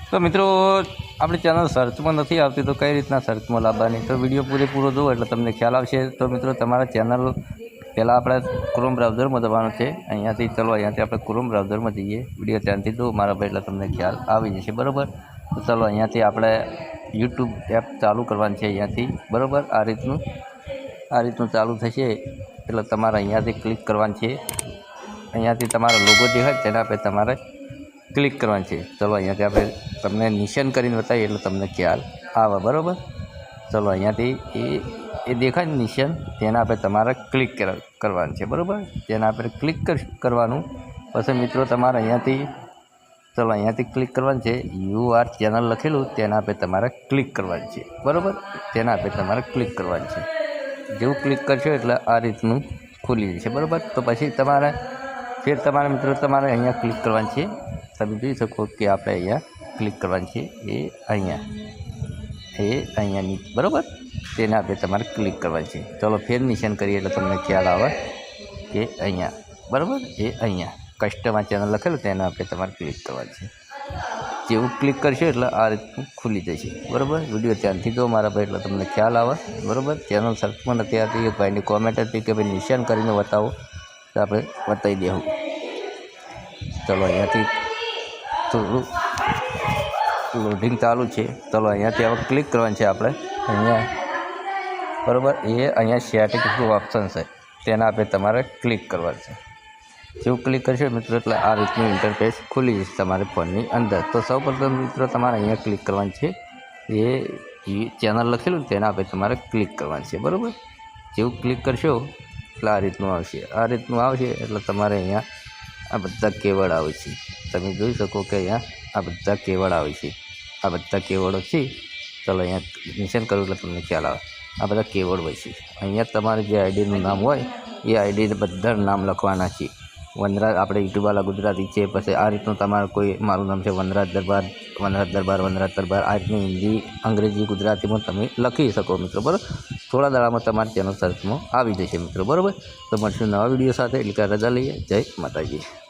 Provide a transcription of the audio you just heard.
તો મિત્રો આપણી ચેનલ સર્ચમાં નથી આવતી તો કઈ રીતના સર્ચમાં લાવવાની, તો વિડીયો પૂરેપૂરો જુઓ એટલે તમને ખ્યાલ આવશે। તો મિત્રો તમારા ચેનલ પહેલાં આપણે ક્રોમ બ્રાઉઝરમાં જવાનું છે। અહીંયાથી ચલો અહીંયાથી આપણે ક્રોમ બ્રાઉઝરમાં જઈએ, વિડીયો ત્યાંથી જુઓ મારા ભાઈ એટલે તમને ખ્યાલ આવી જશે, બરાબર। તો ચલો અહીંયાથી આપણે યુટ્યુબ એપ ચાલુ કરવાની છે અહીંયાથી, બરાબર। આ રીતનું ચાલુ થશે એટલે તમારે અહીંયાથી ક્લિક કરવાની છે। અહીંયાથી તમારો લોગો દેખાય તેના પર તમારે ક્લિક કરવાની છે। ચલો અહીંયાથી આપણે તમને નિશાન કરીને બતાવીએ એટલે તમને ખ્યાલ આવે, બરાબર। ચલો અહીંયાથી એ દેખાય ને નિશાન, તેના પર તમારે ક્લિક કરવાનું છે, બરાબર। તેના પર ક્લિક કરવાનું પછી મિત્રો તમારે અહીંયાથી ક્લિક કરવાનું છે। યુઆર ચેનલ લખેલું તેના પર તમારે ક્લિક કરવાનું છે, બરાબર। તેના પર તમારે ક્લિક કરવાનું છે। જેવું ક્લિક કરશો એટલે આ રીતનું ખુલી જશે, બરાબર। તો પછી તમારે મિત્રો તમારે અહીંયા ક્લિક કરવાનું છે। તમે જોઈ શકો કે આપણે અહીંયા ક્લિક કરવાની છે, એ અહીંયાની, બરાબર। તેના પર તમારે ક્લિક કરવાની છે। ચલો ફેર નિશાન કરીએ એટલે તમને ખ્યાલ આવે કે અહીંયા, બરાબર। એ અહીંયા કસ્ટમર ચેનલ લખેલું તેના પર તમારે ક્લિક કરવાની છે। જેવું ક્લિક કરશો એટલે આ રીતનું ખુલી જશે, બરાબર। વિડીયો ધ્યાનથી જો મારા ભાઈ એટલે તમને ખ્યાલ આવે, બરાબર। ચેનલ સર્ચમાં નથી આવતી, એક ભાઈની કોમેન્ટ હતી કે ભાઈ નિશાન કરીને બતાવો, તો આપણે બતાવી દેવું। ચલો અહીંયાથી થોડું લોડિંગ ચાલુ છે। ચલો અહીંયાથી હવે ક્લિક કરવાનું છે આપણે અહીંયા, બરાબર। એ અહીંયા સેટિંગનું ઓપ્શન છે તેના પર તમારે ક્લિક કરવાનું છે। જેવું ક્લિક કરશો મિત્રો એટલે આ રીતનું ઇન્ટરફેસ ખુલી જશે તમારે ફોનની અંદર। તો સૌપ્રથમ મિત્રો તમારે અહીંયા ક્લિક કરવાનું છે, એ ચેનલ લખેલું તેના પર તમારે ક્લિક કરવાનું છે, બરાબર। જેવું ક્લિક કરશો એટલે આ રીતનું આવશે એટલે તમારે અહીંયા આ બધા કીવર્ડ આવે છે, તમે જોઈ શકો કે અહીંયા આ બધા કીવર્ડ આવે છે, આ બધા કીવર્ડો છે। ચલો અહીંયા નિશાન કરું એટલે તમને ખ્યાલ આવે, આ બધા કીવર્ડ હોય છે। અહીંયા તમારે જે આઈડીનું નામ હોય એ આઈડી બધા નામ લખવાના છે। વનરાજ આપણે યુટ્યુબવાળા ગુજરાતી છે, પછી આ રીતનું તમારે કોઈ મારું નામ છે વનરાજ દરબાર, આ રીતની હિન્દી, અંગ્રેજી, ગુજરાતીમાં તમે લખી શકો મિત્રો, બરાબર। થોડા દાડામાં તમારી ચેનલ સર્ચમાં આવી જશે મિત્રો, બરાબર। તો મળશું નવા વિડીયો સાથે, એટલે કે રજા લઈએ, જય માતાજી।